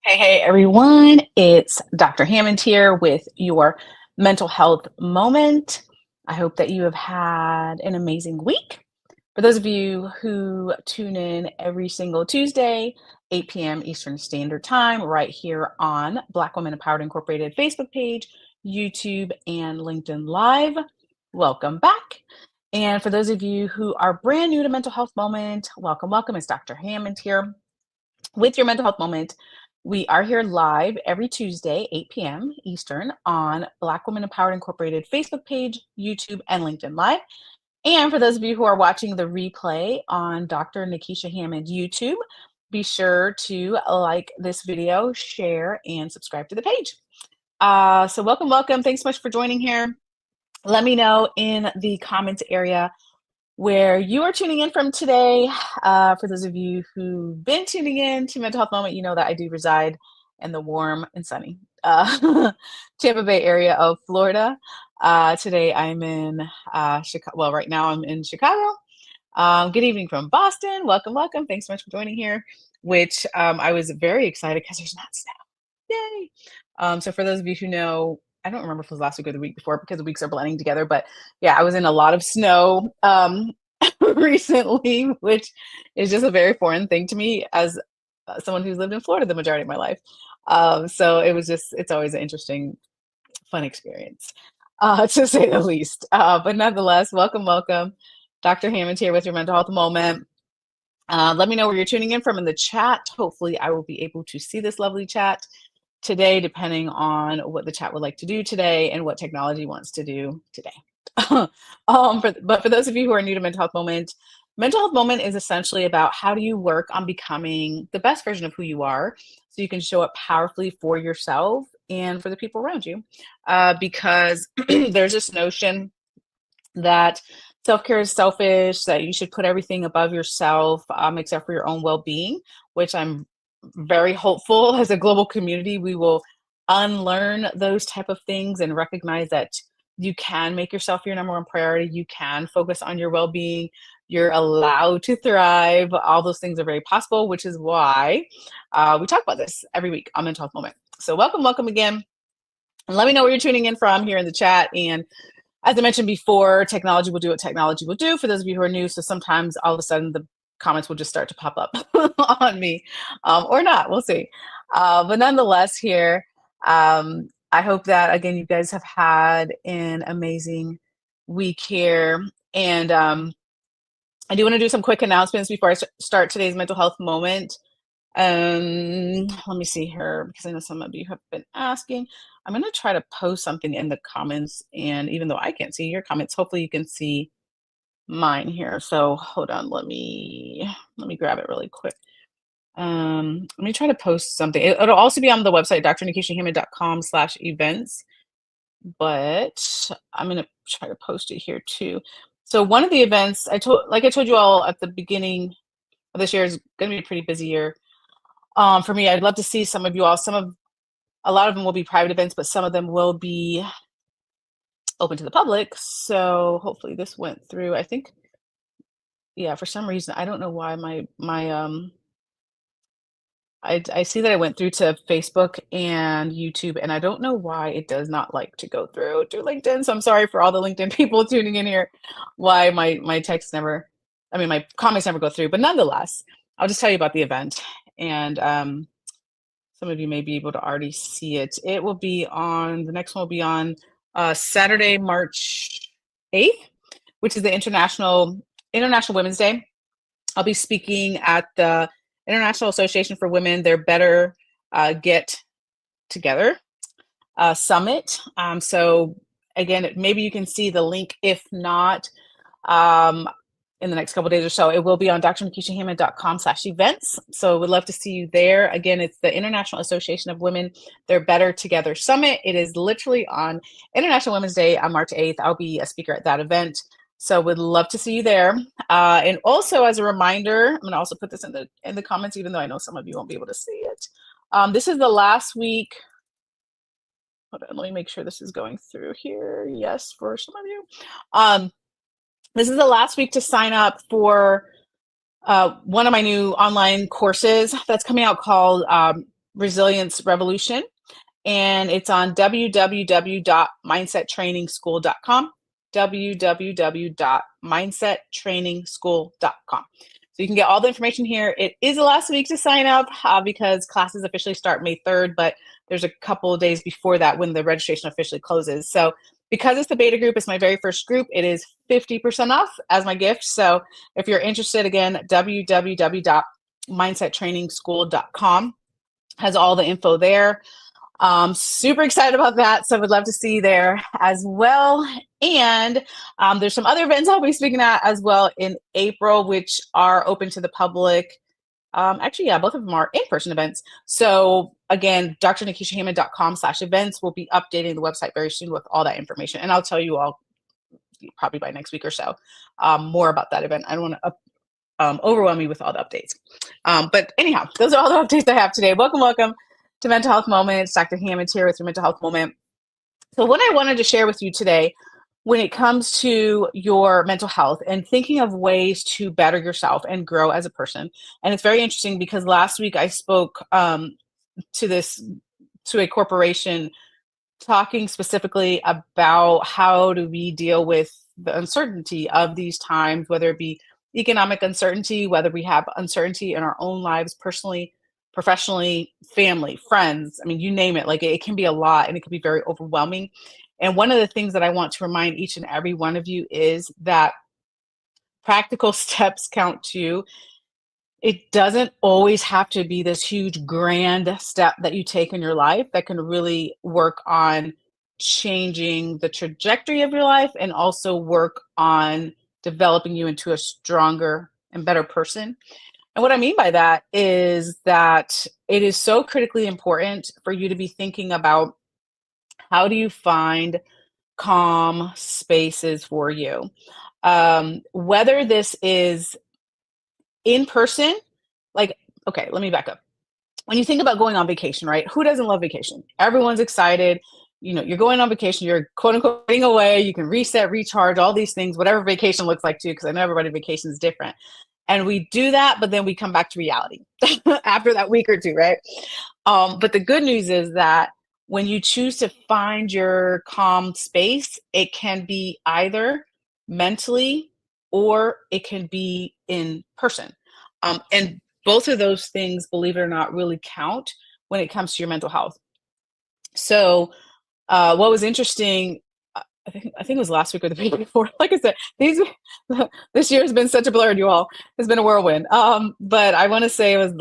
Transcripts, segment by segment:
Hey, everyone. It's Dr. Hammond here with your mental health moment. I hope that you have had an amazing week. For those of you who tune in every single Tuesday, 8 p.m. Eastern Standard Time, right here on Black Women Empowered Incorporated Facebook page, YouTube, and LinkedIn Live, welcome back. And for those of you who are brand new to Mental Health Moment, welcome, welcome. It's Dr. Hammond here with your mental health moment. We are here live every Tuesday, 8 p.m. Eastern on Black Women Empowered Incorporated Facebook page, YouTube, and LinkedIn Live. And for those of you who are watching the replay on Dr. Nikisha Hammond YouTube, be sure to like this video, share, and subscribe to the page. So welcome, welcome. Thanks so much for joining here. Let me know in the comments area where you are tuning in from today. For those of you who've been tuning in to Mental Health Moment, you know that I do reside in the warm and sunny Tampa Bay area of Florida. Today I'm in Chicago. Well, right now I'm in Chicago. Good evening from Boston. Welcome, welcome. Thanks so much for joining here, which I was very excited because there's not snow. Yay. So for those of you who know, I don't remember if it was last week or the week before because the weeks are blending together, but yeah, I was in a lot of snow recently, which is just a very foreign thing to me as someone who's lived in Florida the majority of my life. So it's always an interesting, fun experience, to say the least. But nonetheless, welcome, welcome. Dr. Hammond here with your mental health moment. Let me know where you're tuning in from in the chat. Hopefully I will be able to see this lovely chat today, depending on what the chat would like to do today and what technology wants to do today. But for those of you who are new to Mental Health Moment is essentially about how do you work on becoming the best version of who you are so you can show up powerfully for yourself and for the people around you. Because there's this notion that self-care is selfish, that you should put everything above yourself, except for your own well-being, which I'm very hopeful as a global community we will unlearn those type of things and recognize that you can make yourself your number one priority. You can focus on your well-being. You're allowed to thrive. All those things are very possible, which is why we talk about this every week on Mental Health Moment. So welcome, welcome again. And let me know where you're tuning in from here in the chat. And as I mentioned before, technology will do what technology will do for those of you who are new. So sometimes all of a sudden the comments will just start to pop up on me or not. We'll see. But nonetheless here, I hope that, again, you guys have had an amazing week here. And I do want to do some quick announcements before I start today's mental health moment. Let me see here, because I know some of you have been asking. I'm going to try to post something in the comments, and even though I can't see your comments, hopefully you can see mine here. So hold on, let me grab it really quick. Let me try to post something. It'll also be on the website, drnikishahammond.com/events, but I'm going to try to post it here too. So one of the events I told you all at the beginning of this year is going to be a pretty busy year. For me, I'd love to see some of you all. A lot of them will be private events, but some of them will be open to the public. So hopefully this went through. I think, yeah, for some reason, I don't know why I see that I went through to Facebook and YouTube, and I don't know why it does not like to go through to LinkedIn. So I'm sorry for all the LinkedIn people tuning in here, why my comments never go through. But nonetheless, I'll just tell you about the event. And some of you may be able to already see it. The next one will be on Saturday, March 8th, which is the International Women's Day. I'll be speaking at the International Association for Women, Their Better Get Together Summit. So again, maybe you can see the link. If not, in the next couple of days or so, it will be on drnikishahammond.com/events. So we'd love to see you there. Again, it's the International Association of Women, Their Better Together Summit. It is literally on International Women's Day on March 8th. I'll be a speaker at that event. So we'd love to see you there. And also, as a reminder, I'm going to also put this in the comments, even though I know some of you won't be able to see it. This is the last week. Hold on, let me make sure this is going through here. Yes, for some of you. This is the last week to sign up for one of my new online courses that's coming out called Resilience Revolution, and it's on www.mindsettrainingschool.com, www.mindsettrainingschool.com. So you can get all the information here. It is the last week to sign up because classes officially start May 3rd, but there's a couple of days before that when the registration officially closes. So because it's the beta group, it's my very first group, it is 50% off as my gift. So if you're interested, again, www.mindsettrainingschool.com has all the info there. Super excited about that. So I would love to see you there as well. And there's some other events I'll be speaking at as well in April, which are open to the public. Actually, yeah, both of them are in-person events. So again, drnikishahammond.com/events will be updating the website very soon with all that information. And I'll tell you all probably by next week or so more about that event. I don't want to overwhelm you with all the updates. But anyhow, those are all the updates I have today. Welcome to Mental Health Moments. Dr. Hammond here with your Mental Health Moment. So what I wanted to share with you today when it comes to your mental health and thinking of ways to better yourself and grow as a person. And it's very interesting because last week I spoke to a corporation talking specifically about how do we deal with the uncertainty of these times, whether it be economic uncertainty, whether we have uncertainty in our own lives personally, professionally, family, friends. I mean, you name it. Like it can be a lot and it can be very overwhelming. And one of the things that I want to remind each and every one of you is that practical steps count too. It doesn't always have to be this huge grand step that you take in your life that can really work on changing the trajectory of your life and also work on developing you into a stronger and better person. And what I mean by that is that it is so critically important for you to be thinking about how do you find calm spaces for you. Whether this is in person, like, okay, let me back up. When you think about going on vacation, right? Who doesn't love vacation? Everyone's excited. You know, you're going on vacation, you're quote unquote getting away, you can reset, recharge, all these things, whatever vacation looks like too, because I know everybody's vacation is different. And we do that, but then we come back to reality after that week or two, right? But the good news is that when you choose to find your calm space, it can be either mentally or it can be in person. And both of those things, believe it or not, really count when it comes to your mental health. So what was interesting, I think it was last week or the week before. Like I said, this year has been such a blur, you all. It's been a whirlwind. But I want to say it was,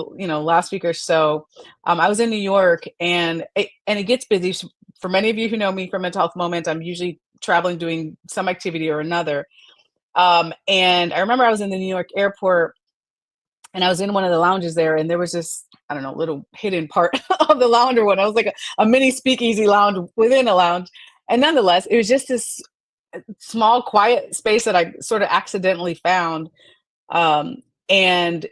last week or so. I was in New York, and it gets busy. For many of you who know me from Mental Health Moment, I'm usually traveling, doing some activity or another. And I remember I was in the New York airport, and I was in one of the lounges there, and there was this, I don't know, little hidden part of the lounge or what. I was like a mini speakeasy lounge within a lounge. And nonetheless, it was just this small, quiet space that I sort of accidentally found. And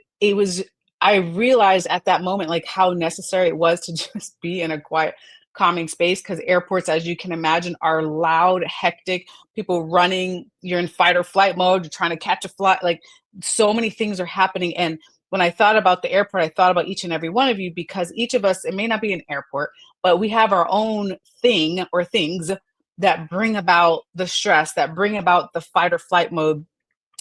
I realized at that moment, like how necessary it was to just be in a quiet, calming space, because airports, as you can imagine, are loud, hectic, people running, you're in fight or flight mode, you're trying to catch a flight, like so many things are happening. And when I thought about the airport, I thought about each and every one of you, because each of us, it may not be an airport, but we have our own thing or things that bring about the stress, that bring about the fight or flight mode,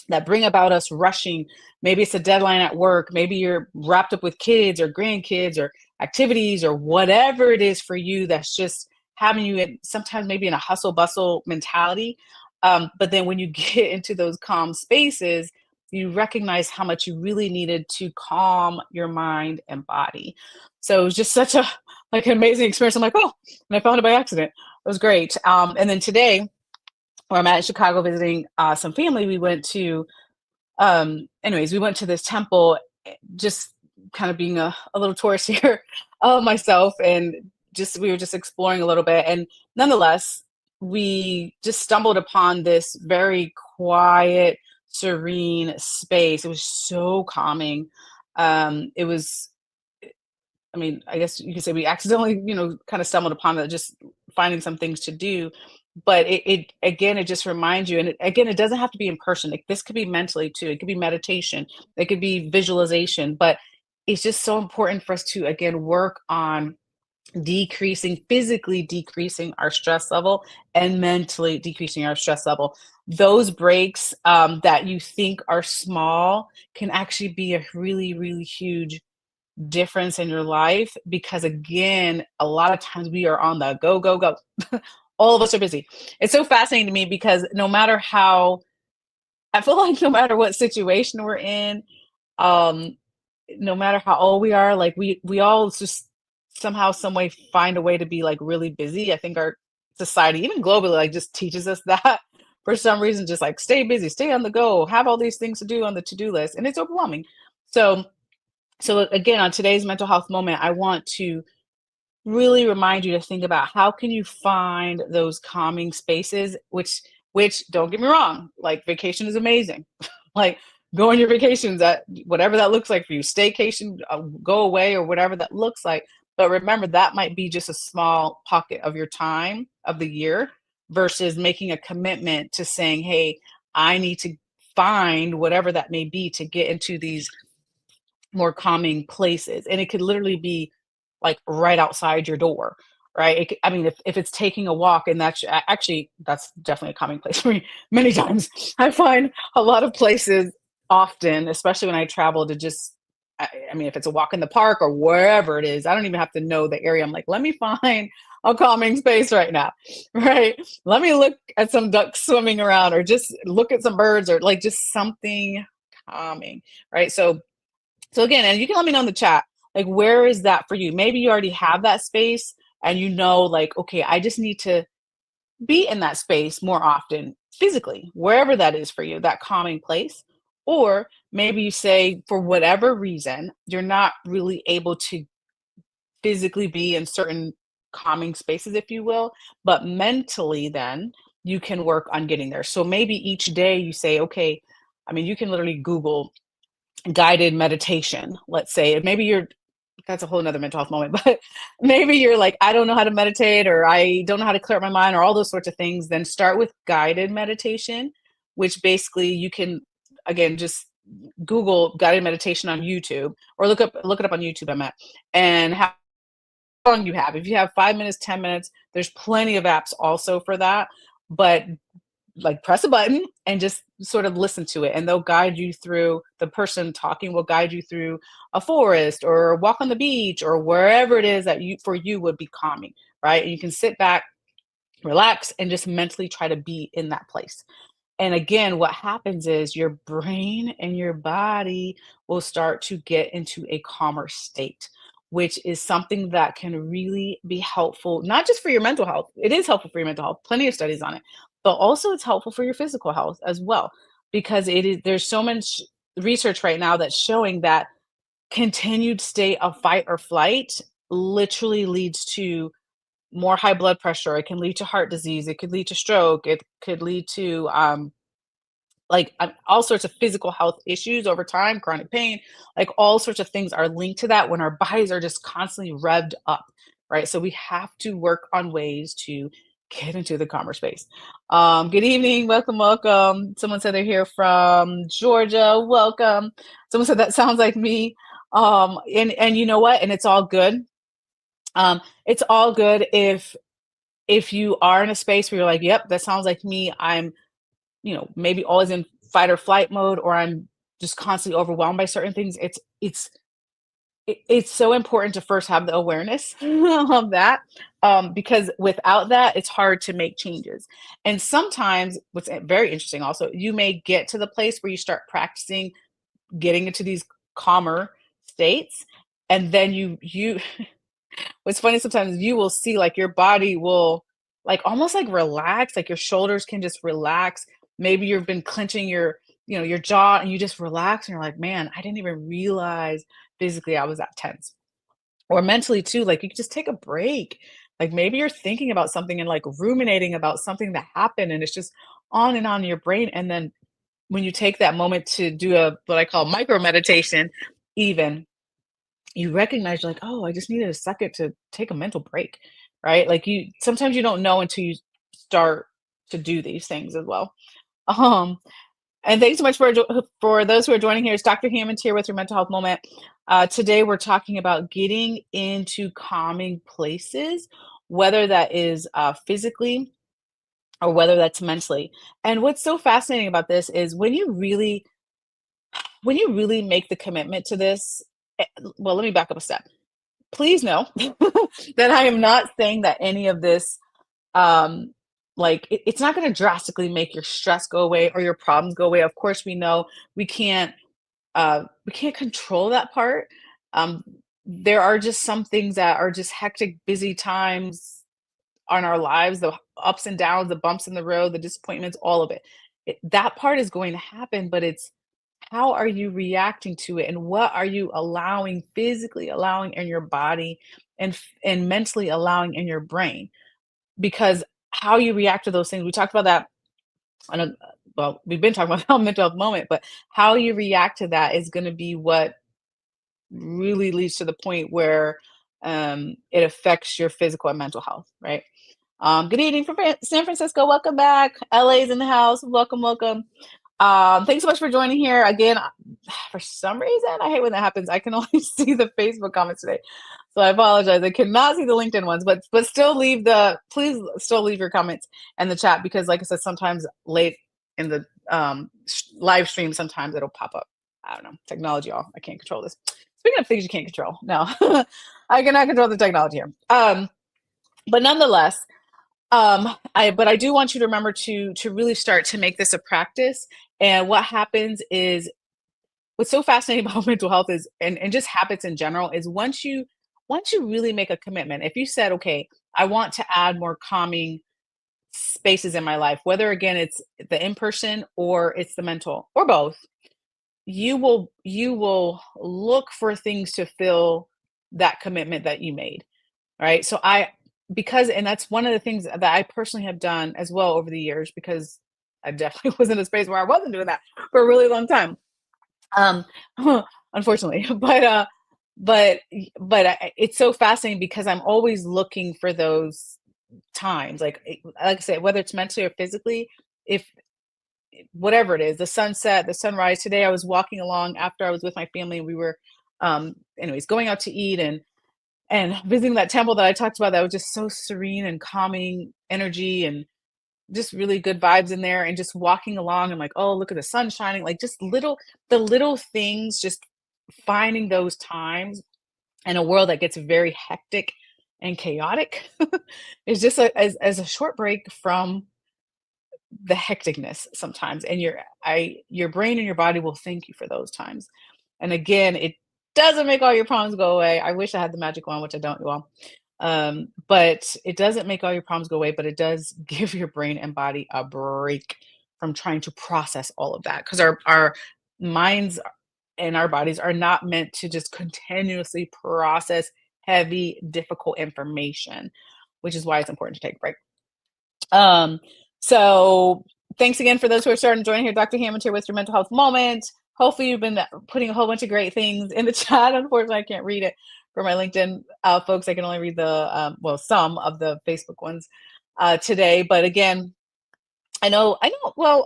that bring about us rushing. Maybe it's a deadline at work. Maybe you're wrapped up with kids or grandkids or activities or whatever it is for you that's just having you sometimes maybe in a hustle bustle mentality. But then when you get into those calm spaces, you recognize how much you really needed to calm your mind and body. So it was just such an amazing experience. I'm like, oh, and I found it by accident. It was great. And then today, where I'm at in Chicago visiting some family, we went to, we went to this temple, just kind of being a little tourist here myself, and we were just exploring a little bit. And nonetheless, we just stumbled upon this very quiet, serene space. It was so calming. It was, I guess you could say we accidentally, kind of stumbled upon it, just finding some things to do. But it again, it just reminds you, and it doesn't have to be in person. This could be mentally too. It could be meditation. It could be visualization. But it's just so important for us to again work on physically decreasing our stress level and mentally decreasing our stress level. Those breaks that you think are small can actually be a really, really huge difference in your life because, again, a lot of times we are on the go, go, go. All of us are busy. It's so fascinating to me because no matter how, I feel like no matter what situation we're in, um, no matter how old we are, like we all just somehow, some way find a way to be like really busy. I think our society, even globally, like just teaches us that for some reason, just like stay busy, stay on the go, have all these things to do on the to-do list, and it's overwhelming. So, so again, on today's mental health moment, I want to really remind you to think about how can you find those calming spaces, which don't get me wrong, like vacation is amazing. Like go on your vacations at whatever that looks like for you, staycation, go away or whatever that looks like. But remember that might be just a small pocket of your time of the year versus making a commitment to saying, hey, I need to find whatever that may be to get into these more calming places. And it could literally be like right outside your door, right? I mean, if it's taking a walk, and actually, that's definitely a calming place for me many times. I find a lot of places often, especially when I travel, to just, I mean, if it's a walk in the park or wherever it is, I don't even have to know the area. I'm like, let me find a calming space right now, right? Let me look at some ducks swimming around or just look at some birds or like just something calming, right? So again, and you can let me know in the chat, like where is that for you? Maybe you already have that space and you know, like, okay, I just need to be in that space more often physically, wherever that is for you, that calming place. Or maybe you say, for whatever reason, you're not really able to physically be in certain calming spaces, if you will, but mentally, then you can work on getting there. So maybe each day you say, okay, I mean, you can literally Google guided meditation, let's say. Maybe you're that's a whole nother mental health moment, but maybe you're like, I don't know how to meditate, or I don't know how to clear up my mind, or all those sorts of things. Then start with guided meditation, which basically you can, again, just Google guided meditation on YouTube, or look it up on YouTube, I'm at, and how long you have. If you have 5 minutes, 10 minutes, there's plenty of apps also for that. But like press a button and just sort of listen to it, and they'll guide you through, the person talking will guide you through a forest or a walk on the beach or wherever it is that you for you would be calming, right? And you can sit back, relax, and just mentally try to be in that place. And again, what happens is your brain and your body will start to get into a calmer state, which is something that can really be helpful, not just for your mental health. It is helpful for your mental health, plenty of studies on it, but also it's helpful for your physical health as well. Because there's so much research right now that's showing that continued state of fight or flight literally leads to more high blood pressure. It can lead to heart disease. It could lead to stroke. It could lead to all sorts of physical health issues over time, chronic pain, like all sorts of things are linked to that when our bodies are just constantly revved up, right? So we have to work on ways to get into the calmer space. Good evening, welcome, welcome. Someone said they're here from Georgia. Welcome. Someone said that sounds like me. And you know what? And it's all good. It's all good if you are in a space where you're like, yep, that sounds like me. I'm maybe always in fight or flight mode, or I'm just constantly overwhelmed by certain things. It's so important to first have the awareness of that, because without that, it's hard to make changes. And sometimes, what's very interesting, also, you may get to the place where you start practicing getting into these calmer states, and then you what's funny, sometimes you will see like your body will like almost like relax, like your shoulders can just relax. Maybe you've been clenching your jaw, and you just relax and you're like, man, I didn't even realize physically I was that tense. Or mentally too, like you could just take a break. Like maybe you're thinking about something and like ruminating about something that happened, and it's just on and on in your brain. And then when you take that moment to do a what I call micro meditation, even you recognize, you're like, "Oh, I just needed a second to take a mental break," right? Like, you sometimes you don't know until you start to do these things as well. Um, And thanks so much for those who are joining here. It's Dr. Hammond here with your mental health moment. Today we're talking about getting into calming places, whether that is physically or whether that's mentally. And what's so fascinating about this is when you really make the commitment to this. Well, let me back up a step. Please know that I am not saying that any of this um it's not going to drastically make your stress go away or your problems go away. Of course, we know we can't we can't control that part. um there are just some things that are just hectic, busy times on our lives, the ups and downs, the bumps in the road, the disappointments, all of it, that part is going to happen. But it's, how are you reacting to it, and what are you allowing, physically allowing in your body, and mentally allowing in your brain? Because how you react to those things, we talked about that on a, well, we've been talking about mental health moment, but how you react to that is going to be what really leads to the point where it affects your physical and mental health, right? Good evening from San Francisco. Welcome back. LA's in the house. Welcome, welcome. Thanks so much for joining here again. For some reason, I hate when that happens. I can only see the Facebook comments today, so I apologize. I cannot see the LinkedIn ones, but still please still leave your comments in the chat, because, like I said, sometimes late in the live stream, sometimes it'll pop up. I don't know, technology, y'all. I can't control this. Speaking of things you can't control, no, I cannot control the technology here. But nonetheless, I do want you to remember to really start to make this a practice. And what happens is, what's so fascinating about mental health is, and just habits in general, is once you really make a commitment. If you said, okay, I want to add more calming spaces in my life, whether again it's the in person or it's the mental or both, you will look for things to fill that commitment that you made. Right. So and that's one of the things that I personally have done as well over the years, because I definitely was in a space where I wasn't doing that for a really long time. Um, Unfortunately, but it's so fascinating because I'm always looking for those times, like I said, whether it's mentally or physically, if whatever it is, the sunset, the sunrise. Today, I was walking along after I was with my family, and we were, anyways, going out to eat and visiting that temple that I talked about, that was just so serene and calming energy, and just really good vibes in there. And just walking along and like, oh, look at the sun shining, like just the little things, just finding those times in a world that gets very hectic and chaotic is just as a short break from the hecticness sometimes. And your brain and your body will thank you for those times. And again, it doesn't make all your problems go away. I wish I had the magic wand, which I don't, you all. But it doesn't make all your problems go away, but it does give your brain and body a break from trying to process all of that. Because our minds and our bodies are not meant to just continuously process heavy, difficult information, which is why it's important to take a break. Um, so thanks again for those who are starting to join here. Dr. Hammond here with your mental health moment. Hopefully you've been putting a whole bunch of great things in the chat. Unfortunately, I can't read it for my LinkedIn folks. I can only read the, some of the Facebook ones today. But again, well,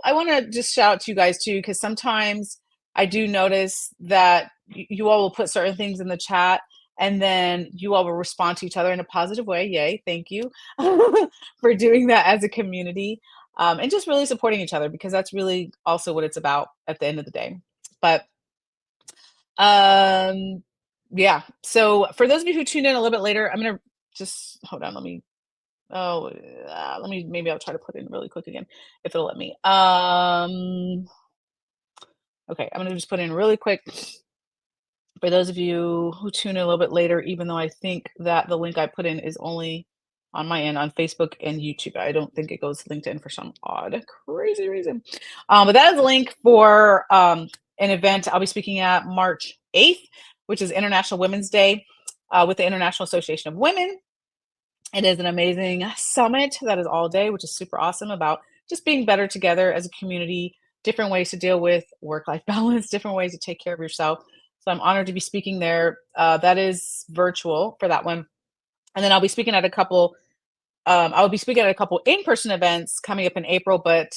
I want to just shout out to you guys too, because sometimes I do notice that you all will put certain things in the chat, and then you all will respond to each other in a positive way. Yay, thank you for doing that as a community, and just really supporting each other, because that's really also what it's about at the end of the day. But um, yeah, so for those of you who tuned in a little bit later, I'm gonna just hold on. Maybe I'll try to put in really quick again if it'll let me. Okay, I'm gonna just put in really quick for those of you who tune in a little bit later, even though I think that the link I put in is only on my end on Facebook and YouTube. I don't think it goes to LinkedIn for some odd, crazy reason. But that is a link for an event I'll be speaking at March 8th, which is International Women's Day with the International Association of Women. It is an amazing summit that is all day, which is super awesome, about just being better together as a community, different ways to deal with work-life balance, different ways to take care of yourself. So I'm honored to be speaking there. That is virtual for that one. And then I'll be speaking at a couple in-person events coming up in April, but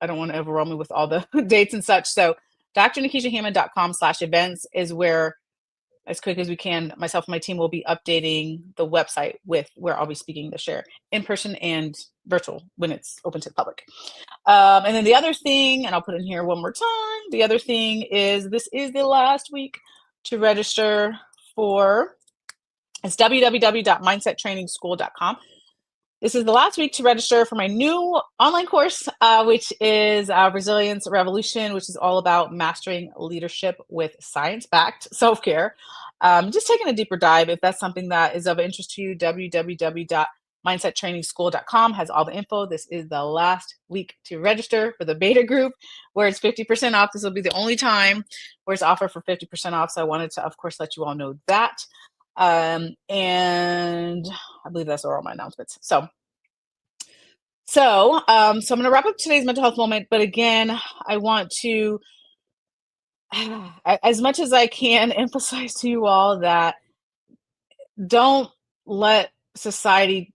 I don't want to overwhelm you with all the dates and such. So drnikishahammond.com/events is where, as quick as we can, myself and my team will be updating the website with where I'll be speaking this year, in person and virtual when it's open to the public. And then the other thing, and I'll put in here one more time, the other thing is this is the last week to register for, it's www.mindsettrainingschool.com. This is the last week to register for my new online course, which is Resilience Revolution, which is all about mastering leadership with science-backed self-care. Just taking a deeper dive. If that's something that is of interest to you, www.mindsettrainingschool.com has all the info. This is the last week to register for the beta group, where it's 50% off. This will be the only time where it's offered for 50% off. So I wanted to, of course, let you all know that. And I believe that's all my announcements. So I'm going to wrap up today's mental health moment. But again, I want to, as much as I can, emphasize to you all that don't let society,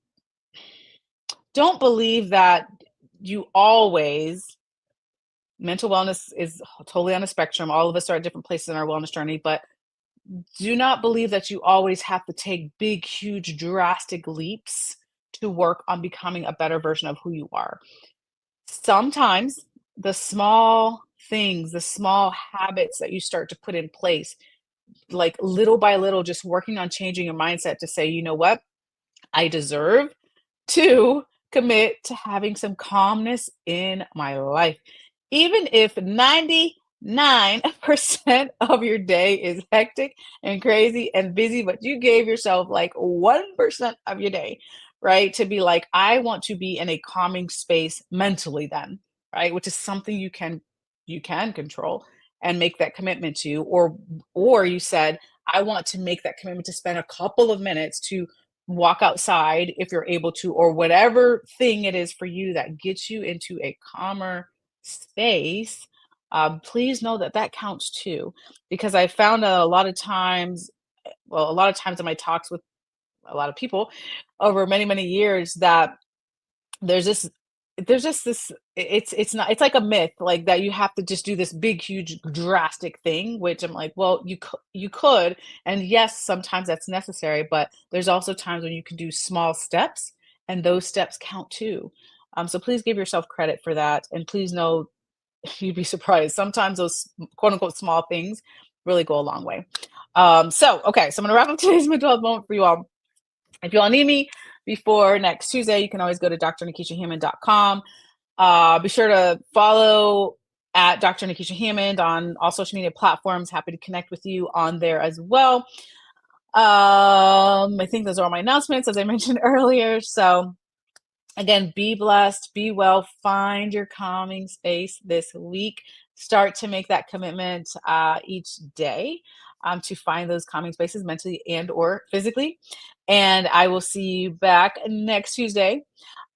don't believe that you always, mental wellness is totally on a spectrum. All of us are at different places in our wellness journey, but do not believe that you always have to take big, huge, drastic leaps to work on becoming a better version of who you are. Sometimes the small things, the small habits that you start to put in place, like little by little, just working on changing your mindset to say, you know what, I deserve to commit to having some calmness in my life. Even if 99% of your day is hectic and crazy and busy, but you gave yourself like 1% of your day, right? To be like, I want to be in a calming space mentally then, right? Which is something you can control and make that commitment to, or you said, I want to make that commitment to spend a couple of minutes to walk outside if you're able to, or whatever thing it is for you that gets you into a calmer space. Please know that that counts too, because I found a lot of times, well, a lot of times in my talks with a lot of people over many, many years, that there's this there's just this, it's not, it's like a myth, like that you have to just do this big huge drastic thing, which I'm like, well, you could, and yes, sometimes that's necessary, but there's also times when you can do small steps, and those steps count too. So please give yourself credit for that, and please know, you'd be surprised, sometimes those quote unquote small things really go a long way. Okay, so I'm gonna wrap up today's mental health moment for you all. If you all need me before next Tuesday, you can always go to drnikishahammond.com. Be sure to follow at Dr. Nikisha Hammond on all social media platforms. Happy to connect with you on there as well. I think those are all my announcements, as I mentioned earlier. So again, be blessed, be well, find your calming space this week. Start to make that commitment each day to find those calming spaces mentally and or physically. And I will see you back next Tuesday,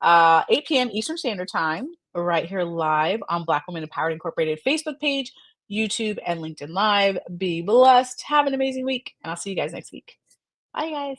8 p.m. Eastern Standard Time, right here live on Black Women Empowered Incorporated Facebook page, YouTube, and LinkedIn Live. Be blessed. Have an amazing week, and I'll see you guys next week. Bye, guys.